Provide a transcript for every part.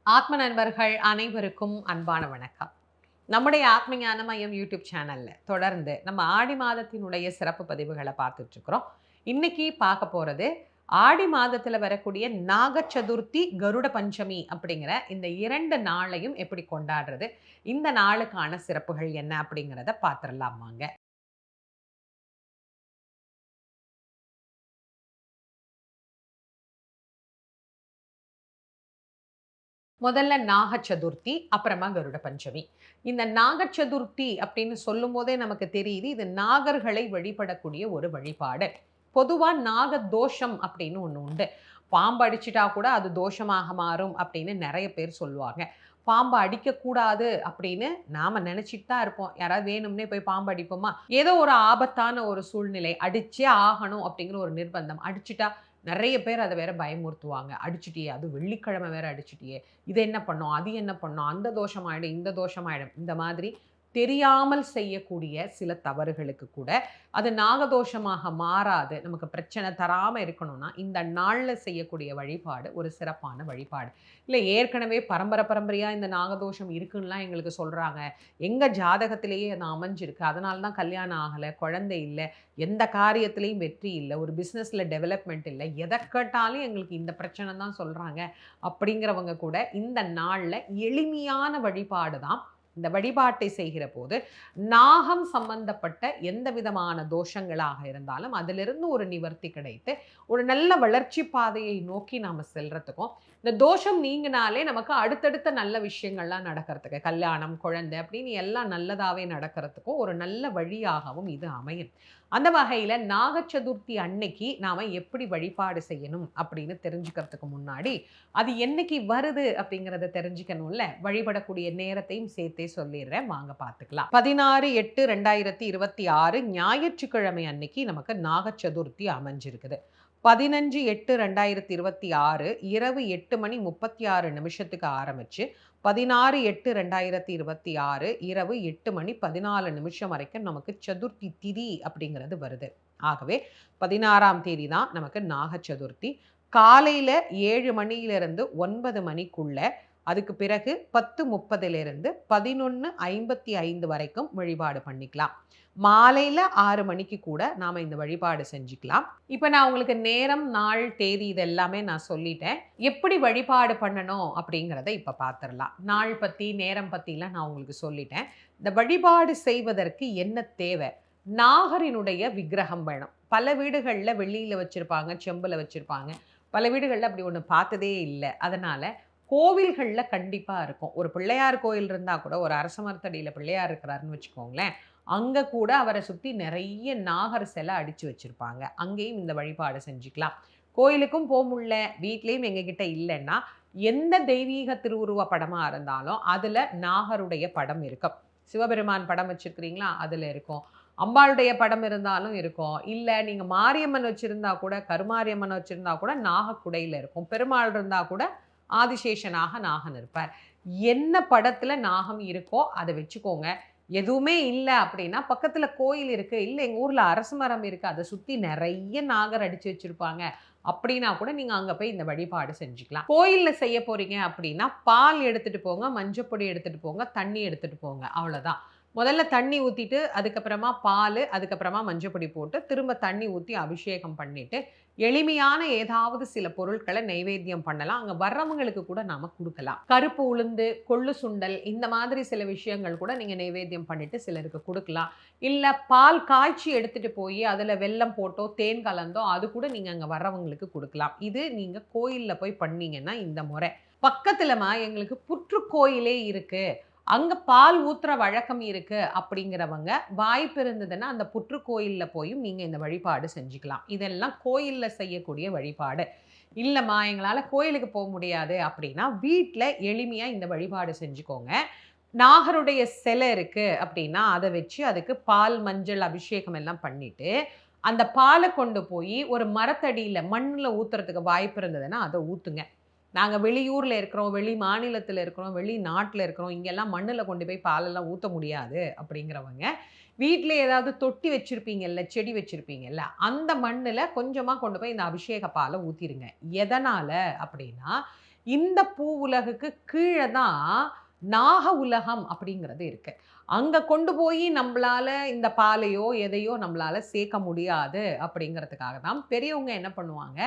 ஆத்ம நண்பர்கள் அனைவருக்கும் அன்பான வணக்கம். நம்முடைய ஆத்ம ஞான மையம் யூடியூப் சேனல்ல தொடர்ந்து நம்ம ஆடி மாதத்தினுடைய சிறப்பு பதிவுகளை பார்த்துட்டு இருக்கிறோம். இன்னைக்கு பார்க்க போறது ஆடி மாதத்துல வரக்கூடிய நாக சதுர்த்தி, கருட பஞ்சமி அப்படிங்கிற இந்த 2 நாளையும் எப்படி கொண்டாடுறது, இந்த நாளுக்கான சிறப்புகள் என்ன அப்படிங்கிறத பார்த்துடலாமாங்க. முதல்ல நாக சதுர்த்தி, அப்புறமா கருட பஞ்சமி. இந்த நாக சதுர்த்தி அப்படின்னு சொல்லும்போதே நமக்கு தெரியுது, இது நாகர்களை வழிபடக்கூடிய ஒரு வழிபாடு. பொதுவா நாக தோஷம் அப்படின்னு ஒண்ணு உண்டு. பாம்பு அடிச்சிட்டா கூட அது தோஷமாக மாறும் அப்படின்னு நெறைய பேர் சொல்லுவாங்க. பாம்பு அடிக்கக்கூடாது அப்படின்னு நாம நெனச்சிட்டு தான் இருப்போம். யாராவது வேணும்னே போய் பாம்பு அடிப்போமா? ஏதோ ஒரு ஆபத்தான ஒரு சூழ்நிலை, அடிச்சே ஆகணும் அப்படிங்கிற ஒரு நிர்பந்தம். அடிச்சுட்டா நெறைய பேர் அத வேற பயமுறுத்துவாங்க. "அடிச்சுட்டியே, அதுவும் வெள்ளிக்கிழமை வேற அடிச்சுட்டியே, இது என்ன பண்ணும்? அது என்ன பண்ணும்? அந்த தோஷமாயிடும், இந்த தோஷமாயிடும்." இந்த மாதிரி தெரியாமல் செய்யக்கூடிய சில தவறுகளுக்கு கூட அது நாகதோஷமாக மாறாது. நமக்கு பிரச்சனை தராம இருக்கணும்னா, இந்த நாள்ல செய்யக்கூடிய வழிபாடு ஒரு சிறப்பான வழிபாடு. இல்ல ஏற்கனவே பரம்பரை பரம்பரையா இந்த நாகதோஷம் இருக்குன்னுலாம் எங்களுக்கு சொல்றாங்க. எங்க ஜாதகத்திலேயே அது அமைஞ்சிருக்கு. அதனால தான் கல்யாணம் ஆகல, குழந்தை இல்ல, எந்த காரியத்திலயும் வெற்றி இல்ல, ஒரு பிசினஸ்ல டெவலப்மென்ட் இல்ல. எத கேட்டாலும் எங்களுக்கு இந்த பிரச்சனை தான் சொல்றாங்க. அப்படிங்கிறவங்க கூட இந்த நாள்ல எளிமையான வழிபாடு தான். இந்த வழிபாட்டை செய்கிற போது, நாகம் சம்பந்தப்பட்ட எந்த விதமான தோஷங்களாக இருந்தாலும், அதிலிருந்து ஒரு நிவர்த்தி கிடைத்து, ஒரு நல்ல வளர்ச்சி பாதையை நோக்கி நாம செல்றதுக்கும், இந்த தோஷம் நீங்கினாலே நமக்கு அடுத்தடுத்த நல்ல விஷயங்கள்லாம் நடக்கிறதுக்கு, கல்யாணம், குழந்தை அப்படின்னு எல்லாம் நல்லதாவே நடக்கிறதுக்கும் ஒரு நல்ல வழியாகவும் இது அமையும். அந்த வகையில நாக சதுர்த்தி அன்னைக்கு நாம எப்படி வழிபாடு செய்யணும் அப்படின்னு தெரிஞ்சுக்கிறதுக்கு முன்னாடி, அது என்னைக்கு வருது அப்படிங்கிறத தெரிஞ்சுக்கணும்ல. வழிபடக்கூடிய நேரத்தையும் சேர்த்தே சொல்லிடுறேன். வாங்க பார்த்துக்கலாம். 16/8/2026 ஞாயிற்றுக்கிழமை அன்னைக்கு நமக்கு நாக சதுர்த்தி அமைஞ்சிருக்குது. 15/8/2026 இரவு 8:36 ஆரம்பிச்சு 16/8/2026 இரவு 8:14 வரைக்கும் நமக்கு சதுர்த்தி திதி அப்படிங்கிறது வருது. ஆகவே 16ஆம் தேதி தான் நமக்கு நாக சதுர்த்தி. காலையில 7 மணியிலிருந்து 9 மணிக்குள்ள, அதுக்கு பிறகு 10:30லிருந்து 11:55 வரைக்கும் வழிபாடு பண்ணிக்கலாம். மாலையில 6 மணிக்கு கூட நாம இந்த வழிபாடு செஞ்சுக்கலாம். இப்ப நான் உங்களுக்கு நேரம், நாள், தேதி இது எல்லாமே நான் சொல்லிட்டேன். எப்படி வழிபாடு பண்ணணும் அப்படிங்கிறத இப்ப பார்த்துரலாம். நாள் பத்தி, நேரம் பத்திலாம் நான் உங்களுக்கு சொல்லிட்டேன். இந்த வழிபாடு செய்வதற்கு என்ன தேவை? நாகரினுடைய விக்கிரகம் வேணும். பல வீடுகள்ல வெள்ளியில வச்சிருப்பாங்க, செம்புல வச்சிருப்பாங்க. பல வீடுகள்ல அப்படி ஒண்ணு பார்த்ததே இல்ல. அதனால கோவில்கள்ல கண்டிப்பா இருக்கும். ஒரு பிள்ளையார் கோயில் இருந்தா கூட, ஒரு அரச மரத்தடியில பிள்ளையார் இருக்கிறாருன்னு வச்சுக்கோங்களேன், அங்க கூட அவர சுத்தி நெறைய நாகர் சிலை அடிச்சு வச்சிருப்பாங்க. அங்கேயும் இந்த வழிபாடு செஞ்சுக்கலாம். கோயிலுக்கும் முடில, வீட்லயும் எங்ககிட்ட இல்லன்னா, எந்த தெய்வீக திருவுருவ படமா இருந்தாலும், அதுல நாகருடைய படம் இருக்கும். சிவபெருமான் படம் வச்சிருக்கிறீங்களா? அதுல இருக்கும். அம்பாளுடைய படம் இருந்தாலும் இருக்கும். இல்ல நீங்க மாரியம்மன் வச்சிருந்தா கூட, கருமாரியம்மன் வச்சிருந்தா கூட நாகக்குடையில இருக்கும். பெருமாள் இருந்தா கூட ஆதிசேஷனாக நாகன் இருப்பார். என்ன படத்துல நாகம் இருக்கோ அத வச்சுக்கோங்க. எதுவுமே இல்ல அப்படின்னா, பக்கத்துல கோயில் இருக்கு. இல்ல எங்க ஊர்ல அரச மரம் இருக்கு. அத சுத்தி நெறைய நாகர் அடிச்சு வச்சிருப்பாங்க. அப்படின்னா கூட நீங்க அங்க போய் இந்த வழிபாடு செஞ்சுக்கலாம். கோயில்ல செய்ய போறீங்க அப்படின்னா, பால் எடுத்துட்டு போங்க, மஞ்சப்பொடி எடுத்துட்டு போங்க, தண்ணி எடுத்துட்டு போங்க. அவ்வளோதான். முதல்ல தண்ணி ஊத்திட்டு, அதுக்கப்புறமா பாலு, அதுக்கப்புறமா மஞ்சப்பொடி போட்டு, திரும்ப தண்ணி ஊத்தி அபிஷேகம் பண்ணிட்டு, எளிமையான ஏதாவது சில பொருட்கள நைவேத்தியம் பண்ணலாம். அங்க வர்றவங்களுக்கு கூட நாம குடுக்கலாம். கருப்பு உளுந்து, கொள்ளு சுண்டல் இந்த மாதிரி சில விஷயங்கள் கூட நீங்க நைவேத்தியம் பண்ணிட்டு சிலருக்கு குடுக்கலாம். இல்ல பால் காய்ச்சி எடுத்துட்டு போயி, அதுல வெல்லம் போட்டோ, தேன் கலந்தோ அது கூட நீங்க அங்க வர்றவங்களுக்கு குடுக்கலாம். இது நீங்க கோயில்ல போய் பண்ணீங்கன்னா இந்த முறை. பக்கத்துலமா எங்களுக்கு புற்றுக்கோயிலே இருக்கு. அங்க பால் ஊத்துற வழக்கம் இருக்கு அப்படிங்கிறவங்க, வாய்ப்பு இருந்ததுன்னா அந்த புற்றுக்கோயில்ல போயும் நீங்க இந்த வழிபாடு செஞ்சுக்கலாம். இதெல்லாம் கோயில்ல செய்யக்கூடிய வழிபாடு. இல்லம்மா எங்களால கோயிலுக்கு முடியாது அப்படின்னா, வீட்ல எளிமையா இந்த வழிபாடு செஞ்சுக்கோங்க. நாகருடைய சிலை இருக்கு அப்படின்னா, அத வச்சு அதுக்கு பால், மஞ்சள் அபிஷேகம் எல்லாம் பண்ணிட்டு, அந்த பால கொண்டு போயி ஒரு மரத்தடியில மண்ணுல ஊத்துறதுக்கு வாய்ப்பு இருந்ததுன்னா, அத ஊத்துங்க. நாங்க வெளியூர்ல இருக்கிறோம், வெளி மாநிலத்தில இருக்கிறோம், வெளிநாட்ல இருக்கிறோம். இங்கெல்லாம் மண்ணுல கொண்டு போய் பாலெல்லாம் ஊத்த முடியாது அப்படிங்கிறவங்க, வீட்ல ஏதாவது தொட்டி வச்சிருப்பீங்கல்ல, செடி வச்சிருப்பீங்கல்ல, அந்த மண்ணுல கொஞ்சமா கொண்டு போய் இந்த அபிஷேக பால ஊத்திருங்க. எதனால அப்படின்னா, இந்த பூ உலகுக்கு கீழே தான் நாக உலகம் அப்படிங்கிறது இருக்கு. அங்க கொண்டு போய் நம்மளால இந்த பாலையோ, எதையோ நம்மளால சேர்க்க முடியாது அப்படிங்கிறதுக்காக தான் பெரியவங்க என்ன பண்ணுவாங்க,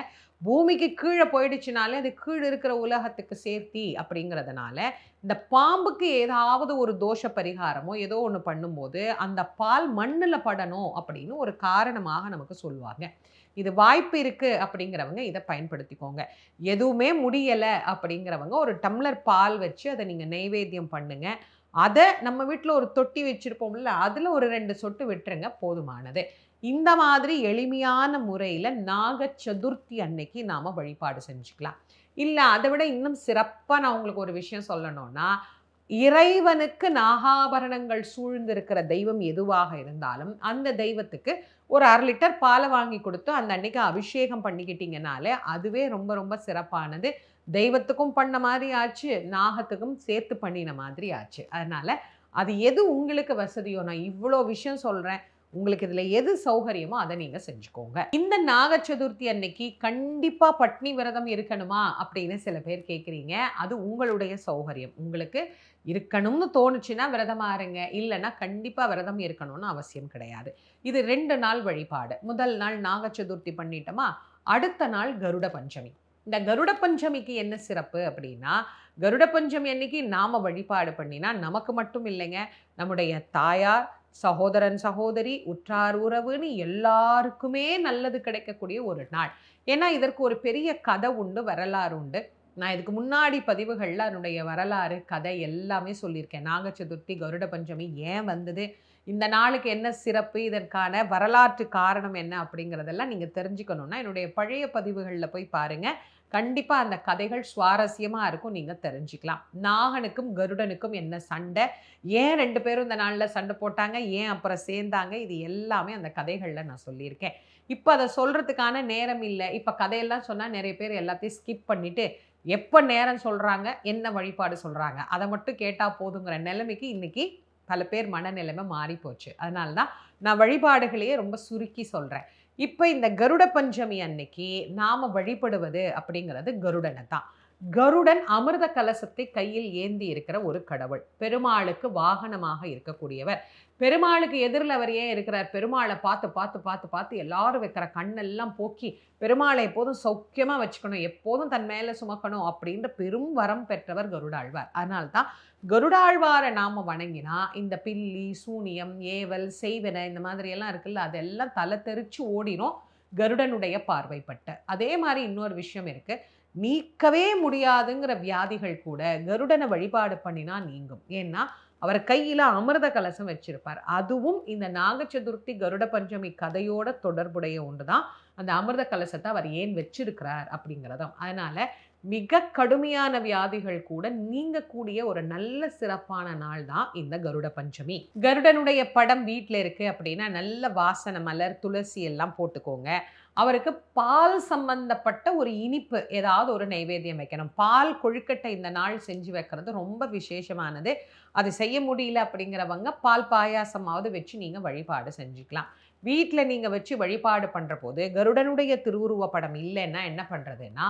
பூமிக்கு கீழ போயிடுச்சுனாலே அது கீழ இருக்கிற உலகத்துக்கு சேர்த்தி அப்படிங்கிறதுனால, இந்த பாம்புக்கு ஏதாவது ஒரு தோஷ பரிகாரமோ, ஏதோ ஒண்ணு பண்ணும்போது, அந்த பால் மண்ணுல படணும் அப்படின்னு ஒரு காரணமாக நமக்கு சொல்லுவாங்க. இது வாய்ப்பு இருக்கு அப்படிங்கிறவங்க இத பயன்படுத்திக்கோங்க. எதுவுமே முடியல அப்படிங்கிறவங்க ஒரு டம்ளர் பால் வச்சு அத நீங்க நெய்வேத்தியம் பண்ணுங்க. அத நம்ம வீட்ல ஒரு தொட்டி வச்சிருப்போம்ல, அதுல ஒரு 2 சொட்டு விட்டுருங்க போதுமானது. இந்த மாதிரி எளிமையான முறையில நாக சதுர்த்தி அன்னைக்கு நாம வழிபாடு செஞ்சுக்கலாம். இல்ல அத விட இன்னும் சிறப்பா நான் உங்களுக்கு ஒரு விஷயம் சொல்லணும்னா, இறைவனுக்கு நாகாபரணங்கள் சூழ்ந்திருக்கிற தெய்வம் எதுவாக இருந்தாலும், அந்த தெய்வத்துக்கு ஒரு 1/2 லிட்டர் பால வாங்கி குடுத்து, அந்த அன்னைக்கு அபிஷேகம் பண்ணிக்கிட்டீங்கனாலே, அதுவே ரொம்ப ரொம்ப சிறப்பானது. தெய்வத்துக்கும் பண்ண மாதிரி ஆச்சு, நாகத்துக்கும் சேர்த்து பண்ணின மாதிரி ஆச்சு. அதனால, அது எது உங்களுக்கு வசதியோ, நான் இவ்ளோ விஷயம் சொல்றேன். உங்களுக்கு இதுல எது சௌகரியமோ அத நீங்க செஞ்சுக்கோங்க. இந்த நாக சதுர்த்தி அன்னைக்கு கண்டிப்பா பட்னி விரதம் இருக்கணுமா? அப்படின்னு சில பேர் கேட்கிறீங்க. அது உங்களுடைய சௌகரியம். உங்களுக்கு இருக்கணும்னு தோணுச்சுன்னா விரதமா இருங்க. இல்லன்னா கண்டிப்பா விரதம் இருக்கணும்னு அவசியம் கிடையாது. இது 2 நாள் வழிபாடு. முதல் நாள் நாக சதுர்த்தி பண்ணிட்டோமா, அடுத்த நாள் கருட பஞ்சமி. இந்த கருட பஞ்சமிக்கு என்ன சிறப்பு அப்படின்னா, கருட பஞ்சமி அன்னைக்கு நாம வழிபாடு பண்ணினா நமக்கு மட்டும் இல்லைங்க, நம்முடைய தாயார், சகோதரன், சகோதரி, உற்றார் உறவுன்னு எல்லாருக்குமே நல்லது கிடைக்கக்கூடிய ஒரு நாள். ஏன்னா, இதற்கு ஒரு பெரிய கதை உண்டு, வரலாறு உண்டு. நான் இதுக்கு முன்னாடி பதிவுகள்ல அதனுடைய வரலாறு, கதை எல்லாமே சொல்லியிருக்கேன். நாக சதுர்த்தி, கருட பஞ்சமி ஏன் வந்தது? இந்த நாளுக்கு என்ன சிறப்பு? இதற்கான வரலாற்று காரணம் என்ன? அப்படிங்கிறதெல்லாம் நீங்க தெரிஞ்சுக்கணும்னா, என்னுடைய பழைய பதிவுகள்ல போய் பாருங்க. கண்டிப்பா அந்த கதைகள் சுவாரஸ்யமா இருக்கும். நீங்க தெரிஞ்சுக்கலாம். நாகனுக்கும், கருடனுக்கும் என்ன சண்டை? ஏன் 2 பேரும் இந்த நாள்ல சண்டை போட்டாங்க? ஏன் அப்புறம் சேர்ந்தாங்க? இது எல்லாமே அந்த கதைகள்ல நான் சொல்லியிருக்கேன். இப்ப அத சொல்றதுக்கான நேரம் இல்ல. இப்ப கதையெல்லாம் சொன்னா நெறைய பேர் எல்லாத்தையும் ஸ்கிப் பண்ணிட்டு, எப்ப நேரம் சொல்றாங்க? என்ன வழிபாடு சொல்றாங்க? அத மட்டும் கேட்டா போதுங்கிற நிலைமைக்கு இன்னைக்கு பல பேர் மனநிலைமை மாறி போச்சு. அதனால தான் நான் வழிபாடுகளையே ரொம்ப சுருக்கி சொல்றேன். இப்ப இந்த கருட பஞ்சமி அன்னைக்கு நாம வழிபடுவது அப்படிங்கிறது கருடனை தான். கருடன் அமிர்த கலசத்தை கையில் ஏந்தி இருக்கிற ஒரு கடவுள். பெருமாளுக்கு வாகனமாக இருக்கக்கூடியவர். பெருமாளுக்கு எதிரில் அவர் ஏன் இருக்கிறார்? பெருமாளை பார்த்து பார்த்து பார்த்து பார்த்து எல்லாரும் வைக்கிற கண்ணெல்லாம் போக்கி பெருமாளை எப்போதும் சௌக்கியமா வச்சுக்கணும், எப்போதும் தன் மேல சுமக்கணும் அப்படின்ற பெரும் வரம் பெற்றவர் கருடாழ்வார். அதனால்தான் கருடாழ்வாரை நாம வணங்கினா இந்த பில்லி, சூனியம், ஏவல், செய்வன இந்த மாதிரி எல்லாம் இருக்குல்ல, அதெல்லாம் தலை தெறிச்சு ஓடிரும் கருடனுடைய பார்வைப்பட்ட. அதே மாதிரி இன்னொரு விஷயம் இருக்கு. நீக்கவே முடியாதுங்கிற வியாதிகள் கூட கருடனை வழிபாடு பண்ணினா நீங்கும். ஏன்னா அவர் கையில அமிர்த கலசம் வச்சிருப்பார். அதுவும் இந்த நாக சதுர்த்தி, கருட பஞ்சமி கதையோட தொடர்புடைய ஒன்றுதான். அந்த அமிர்த கலசத்தை அவர் ஏன் வச்சிருக்கிறார் அப்படிங்கிறதும். அதனால மிக கடுமையான வியாதிகள் கூட நீங்கக்கூடிய ஒரு நல்ல சிறப்பான நாள் தான் இந்த கருட பஞ்சமி. கருடனுடைய படம் வீட்டில் இருக்கு அப்படின்னா நல்ல வாசனை மலர், துளசி எல்லாம் போட்டுக்கோங்க. அவருக்கு பால் சம்பந்தப்பட்ட ஒரு இனிப்பு ஏதாவது ஒரு நைவேத்தியம் வைக்கணும். பால் கொழுக்கட்டை இந்த நாள் செஞ்சு வைக்கிறது ரொம்ப விசேஷமானது. அது செய்ய முடியல அப்படிங்கிறவங்க பால் பாயாசமாவது வச்சு நீங்க வழிபாடு செஞ்சுக்கலாம். வீட்டில் நீங்க வச்சு வழிபாடு பண்ற போது கருடனுடைய திருவுருவ படம் இல்லைன்னா என்ன பண்றதுன்னா,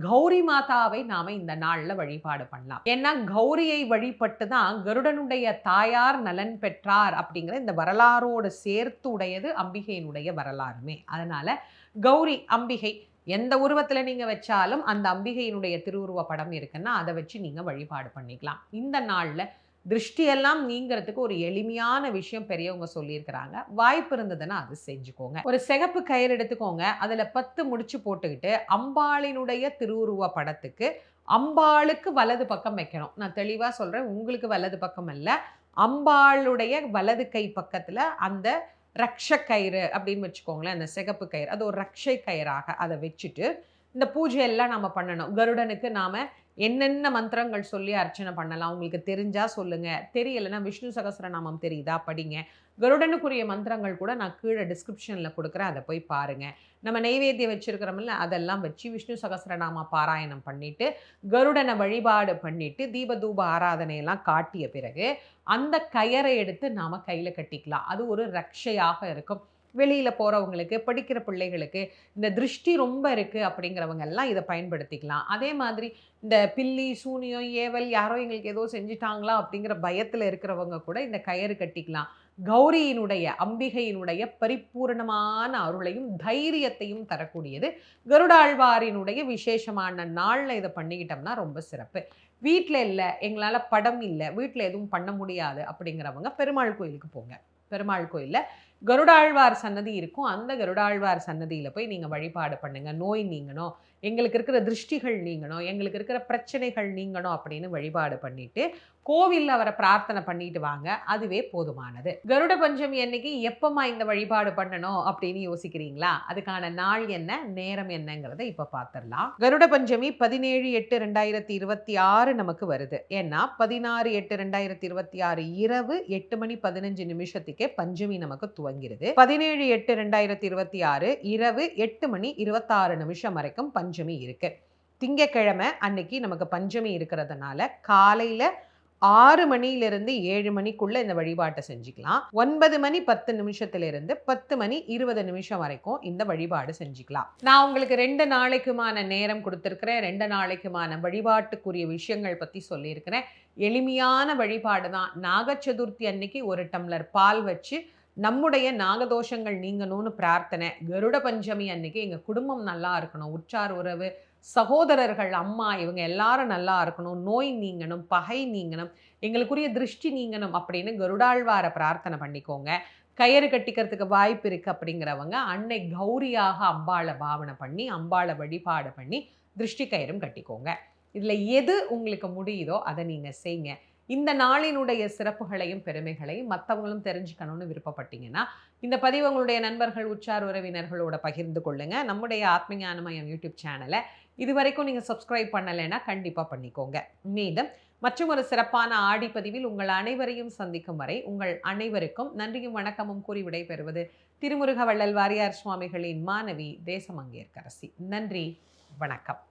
கௌரி மாதாவை நாம இந்த நாள்ல வழிபாடு பண்ணலாம். ஏன்னா கௌரியை வழிபட்டு தான் கருடனுடைய தாயார் நலன் பெற்றார் அப்படிங்கிற இந்த வரலாறோடு சேர்த்து உடையது அம்பிகையினுடைய வரலாறுமே. அதனால கௌரி, அம்பிகை எந்த உருவத்துல நீங்க வச்சாலும் அந்த அம்பிகையினுடைய திருவுருவ படம் இருக்குன்னா அதை வச்சு நீங்க வழிபாடு பண்ணிக்கலாம். இந்த நாள்ல திருஷ்டியெல்லாம் நீங்கிறதுக்கு ஒரு எளிமையான விஷயம் பெரியவங்க சொல்லியிருக்கிறாங்க. வாய்ப்பு இருந்ததுன்னா அது செஞ்சுக்கோங்க. ஒரு சிகப்பு கயிறு எடுத்துக்கோங்க. அதுல 10 முடிச்சு போட்டுக்கிட்டு அம்பாளினுடைய திருவுருவ படத்துக்கு அம்பாளுக்கு வலது பக்கம் வைக்கணும். நான் தெளிவா சொல்றேன், உங்களுக்கு வலது பக்கம் அல்ல, அம்பாளுடைய வலது கை பக்கத்துல அந்த ரக்ஷ கயிறு அப்படின்னு வச்சுக்கோங்களேன். அந்த சிகப்பு கயிறு அது ஒரு ரக்ஷை கயிறாக அதை வச்சுட்டு இந்த பூஜையெல்லாம் நம்ம பண்ணணும். கருடனுக்கு நாம என்னென்ன மந்திரங்கள் சொல்லி அர்ச்சனை பண்ணலாம்? உங்களுக்கு தெரிஞ்சா சொல்லுங்க. தெரியலைன்னா விஷ்ணு சகஸ்ரநாமம் தெரியுதா? படிங்க. கருடனுக்குரிய மந்திரங்கள் கூட நான் கீழே டிஸ்கிரிப்ஷன்ல கொடுக்குறேன். அதை போய் பாருங்க. நம்ம நெய்வேத்தியம் வச்சிருக்கிறோம்ல, அதெல்லாம் வச்சு விஷ்ணு சகஸ்ரநாம பாராயணம் பண்ணிட்டு, கருடனை வழிபாடு பண்ணிட்டு, தீப தூப ஆராதனையெல்லாம் காட்டிய பிறகு, அந்த கயரை எடுத்து நாம கையில கட்டிக்கலாம். அது ஒரு ரக்ஷையாக இருக்கும். வெளியில் போகிறவங்களுக்கு, படிக்கிற பிள்ளைகளுக்கு, இந்த திருஷ்டி ரொம்ப இருக்குது அப்படிங்கிறவங்க எல்லாம் இதை பயன்படுத்திக்கலாம். அதே மாதிரி இந்த பில்லி, சூனியம், ஏவல் யாரோ எங்களுக்கு ஏதோ செஞ்சுட்டாங்களா அப்படிங்கிற பயத்தில் இருக்கிறவங்க கூட இந்த கயிறு கட்டிக்கலாம். கௌரியினுடைய, அம்பிகையினுடைய பரிபூரணமான அருளையும் தைரியத்தையும் தரக்கூடியது. கருடாழ்வாரினுடைய விசேஷமான நாளில் இதை பண்ணிக்கிட்டோம்னா ரொம்ப சிறப்பு. வீட்டில் இல்லை, எங்களால் படம் இல்லை, வீட்டில் எதுவும் பண்ண முடியாது அப்படிங்கிறவங்க பெருமாள் கோயிலுக்கு போங்க. பெருமாள் கோயிலில் கருடாழ்வார் சன்னதி இருக்கும். அந்த கருடாழ்வார் சன்னதியில் போய் நீங்கள் வழிபாடு பண்ணுங்கள். நோய் நீங்கணும், எங்களுக்கு இருக்கிற திருஷ்டிகள் நீங்கணும், எங்களுக்கு இருக்கிற பிரச்சனைகள் நீங்கணும் அப்படின்னு வழிபாடு பண்ணிட்டு கோவிலில் அவரை பிரார்த்தனை பண்ணிட்டு வாங்க. அதுவே போதுமானது. கருட பஞ்சமி அன்னைக்கு எப்பமா இந்த வழிபாடு பண்ணணும் அப்படின்னு யோசிக்கிறீங்களா? அதுக்கான நாள் என்ன, நேரம் என்னங்கிறத இப்போ பார்த்துடலாம். கருட பஞ்சமி 17/8/2026 நமக்கு வருது. ஏன்னா 16/8/2026 இரவு 8:15 பஞ்சமி நமக்கு துவங்கிறது. 17/8/2026 இரவு 8:26 வரைக்கும் பஞ்சமி இருக்கு. திங்கக்கிழமை அன்னைக்கு நமக்கு பஞ்சமி இருக்கிறதுனால காலையில் 6 மணியிலிருந்து 7 மணிக்குள்ள இந்த வழிபாட்டை செஞ்சுக்கலாம். 9 மணி 10 நிமிஷத்திலிருந்து 10 மணி 20 நிமிஷம் வரைக்கும் இந்த வழிபாடு செஞ்சுக்கலாம். நான் உங்களுக்கு 2 நாளைக்குமான நேரம் கொடுத்துருக்கிறேன். 2 நாளைக்குமான வழிபாட்டுக்குரிய விஷயங்கள் பற்றி சொல்லியிருக்கிறேன். எளிமையான வழிபாடு தான். நாகச்சதுர்த்தி அன்னைக்கு 1 டம்ளர் பால் வச்சு நம்முடைய நாகதோஷங்கள் நீங்கணும்னு பிரார்த்தனை. கருட பஞ்சமி அன்னைக்கு எங்கள் குடும்பம் நல்லா இருக்கணும், உற்றார் உறவு, சகோதரர்கள், அம்மா இவங்க எல்லாரும் நல்லா இருக்கணும், நோய் நீங்கணும், பகை நீங்கணும், எங்களுக்குரிய திருஷ்டி நீங்கணும் அப்படின்னு கருடாழ்வாரை பிரார்த்தனை பண்ணிக்கோங்க. கயிறு கட்டிக்கிறதுக்கு வாய்ப்பு இருக்குது அப்படிங்கிறவங்க அன்னை கௌரியாக அம்பாளை பாவனை பண்ணி அம்பாளை வழிபாடு பண்ணி திருஷ்டி கயிறும் கட்டிக்கோங்க. இதில் எது உங்களுக்கு முடியுதோ அதை நீங்கள் செய்யுங்க. இந்த நாளினுடைய சிறப்புகளையும் பெருமைகளையும் மற்றவங்களும் தெரிஞ்சுக்கணும்னு விருப்பப்பட்டீங்கன்னா இந்த பதிவு உங்களுடைய நண்பர்கள், உற்றார் உறவினர்களோட பகிர்ந்து கொள்ளுங்க. நம்முடைய ஆத்மஞானமயம் யூடியூப் சேனலை இதுவரைக்கும் நீங்கள் சப்ஸ்கிரைப் பண்ணலைன்னா கண்டிப்பாக பண்ணிக்கோங்க. மீண்டும் மற்றும் ஒரு சிறப்பான ஆடிப்பதிவில் உங்கள் அனைவரையும் சந்திக்கும் வரை உங்கள் அனைவருக்கும் நன்றியும் வணக்கமும் கூறி விடைபெறுவது திருமுருக வள்ளல் வாரியார் சுவாமிகளின் மாணவி தேசமங்கையர்க்கரசி. நன்றி, வணக்கம்.